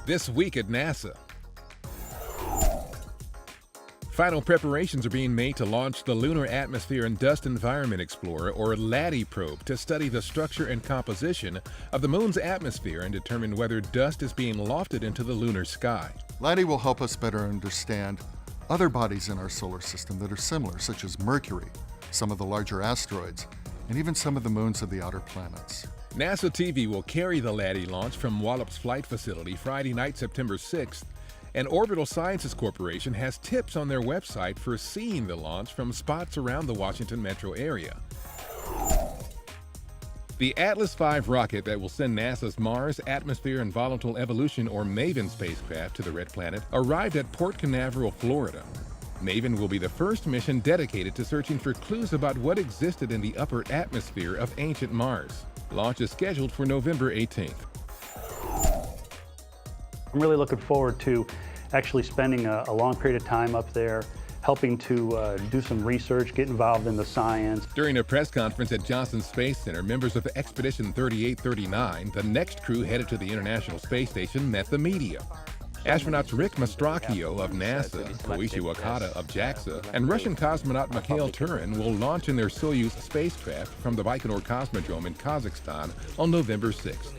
This week at NASA. Final preparations are being made to launch the Lunar Atmosphere and Dust Environment Explorer, or LADDE probe, to study the structure and composition of the Moon's atmosphere and determine whether dust is being lofted into the lunar sky. LADDE will help us better understand other bodies in our solar system that are similar, such as Mercury, some of the larger asteroids, and even some of the moons of the outer planets. NASA TV will carry the LADDE launch from Wallops Flight Facility Friday night, September 6th, and Orbital Sciences Corporation has tips on their website for seeing the launch from spots around the Washington metro area. The Atlas V rocket that will send NASA's Mars Atmosphere and Volatile Evolution, or MAVEN spacecraft, to the Red Planet arrived at Port Canaveral, Florida. MAVEN will be the first mission dedicated to searching for clues about what existed in the upper atmosphere of ancient Mars. Launch is scheduled for November 18th. I'm really looking forward to actually spending a long period of time up there, helping to do some research, get involved in the science. During a press conference at Johnson Space Center, members of Expedition 3839, the next crew headed to the International Space Station, met the media. Astronauts Rick Mastracchio of NASA, Koichi Wakata of JAXA, and Russian cosmonaut Mikhail Turin will launch in their Soyuz spacecraft from the Baikonur Cosmodrome in Kazakhstan on November 6th.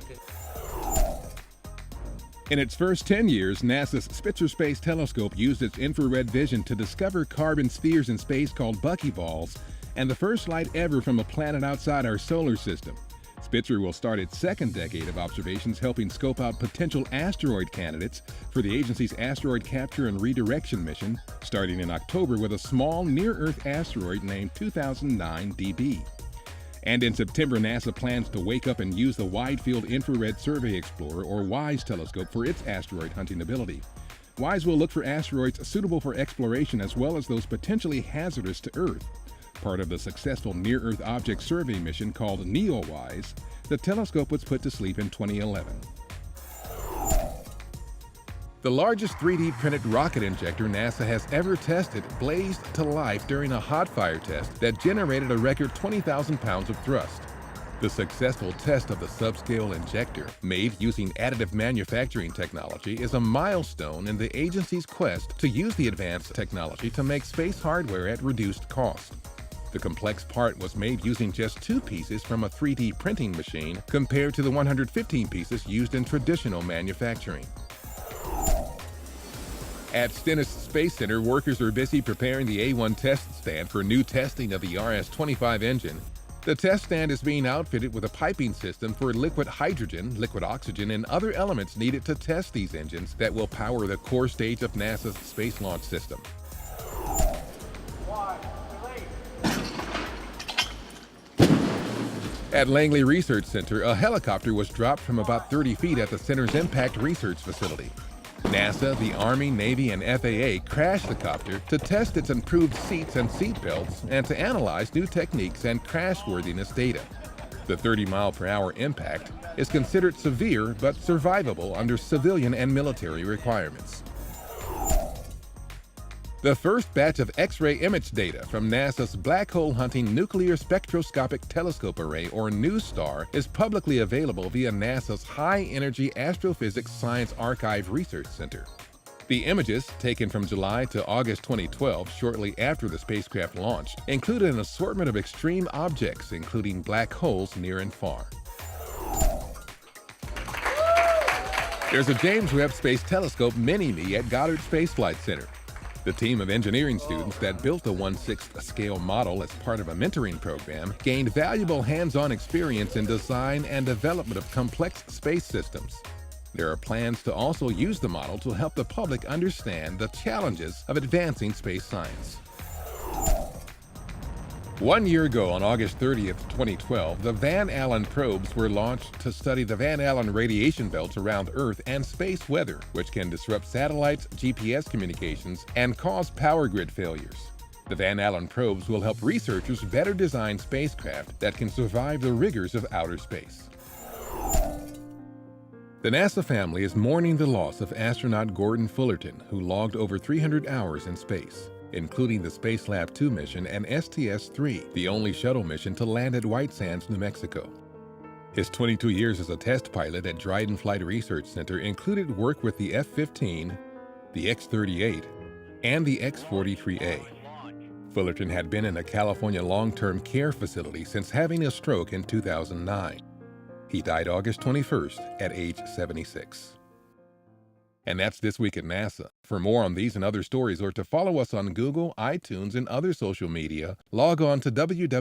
In its first 10 years, NASA's Spitzer Space Telescope used its infrared vision to discover carbon spheres in space called buckyballs, and the first light ever from a planet outside our solar system. Spitzer will start its second decade of observations, helping scope out potential asteroid candidates for the agency's Asteroid Capture and Redirection mission, starting in October with a small near-Earth asteroid named 2009 DB. And in September, NASA plans to wake up and use the Wide Field Infrared Survey Explorer, or WISE telescope, for its asteroid hunting ability. WISE will look for asteroids suitable for exploration as well as those potentially hazardous to Earth. Part of the successful Near-Earth Object Survey mission called NEOWISE, the telescope was put to sleep in 2011. The largest 3D printed rocket injector NASA has ever tested blazed to life during a hot fire test that generated a record 20,000 pounds of thrust. The successful test of the subscale injector, made using additive manufacturing technology, is a milestone in the agency's quest to use the advanced technology to make space hardware at reduced cost. The complex part was made using just 2 pieces from a 3D printing machine compared to the 115 pieces used in traditional manufacturing. At Stennis Space Center, workers are busy preparing the A1 test stand for new testing of the RS-25 engine. The test stand is being outfitted with a piping system for liquid hydrogen, liquid oxygen, and other elements needed to test these engines that will power the core stage of NASA's Space Launch System. At Langley Research Center, a helicopter was dropped from about 30 feet at the center's impact research facility. NASA, the Army, Navy, and FAA crashed the copter to test its improved seats and seat belts and to analyze new techniques and crashworthiness data. The 30-mile-per-hour impact is considered severe but survivable under civilian and military requirements. The first batch of X-ray image data from NASA's Black Hole Hunting Nuclear Spectroscopic Telescope Array, or NuSTAR, is publicly available via NASA's High Energy Astrophysics Science Archive Research Center. The images, taken from July to August 2012, shortly after the spacecraft launched, included an assortment of extreme objects, including black holes near and far. There's a James Webb Space Telescope Mini-Me at Goddard Space Flight Center. The team of engineering students that built the 1/6 scale model as part of a mentoring program gained valuable hands-on experience in design and development of complex space systems. There are plans to also use the model to help the public understand the challenges of advancing space science. 1 year ago, on August 30th, 2012, the Van Allen probes were launched to study the Van Allen radiation belts around Earth and space weather, which can disrupt satellites, GPS communications, and cause power grid failures. The Van Allen probes will help researchers better design spacecraft that can survive the rigors of outer space. The NASA family is mourning the loss of astronaut Gordon Fullerton, who logged over 300 hours in space, including the Spacelab 2 mission and STS-3, the only shuttle mission to land at White Sands, New Mexico. His 22 years as a test pilot at Dryden Flight Research Center included work with the F-15, the X-38, and the X-43A. Fullerton had been in a California long-term care facility since having a stroke in 2009. He died August 21st at age 76. And that's This Week at NASA. For more on these and other stories, or to follow us on Google, iTunes, and other social media, log on to www.nasa.gov.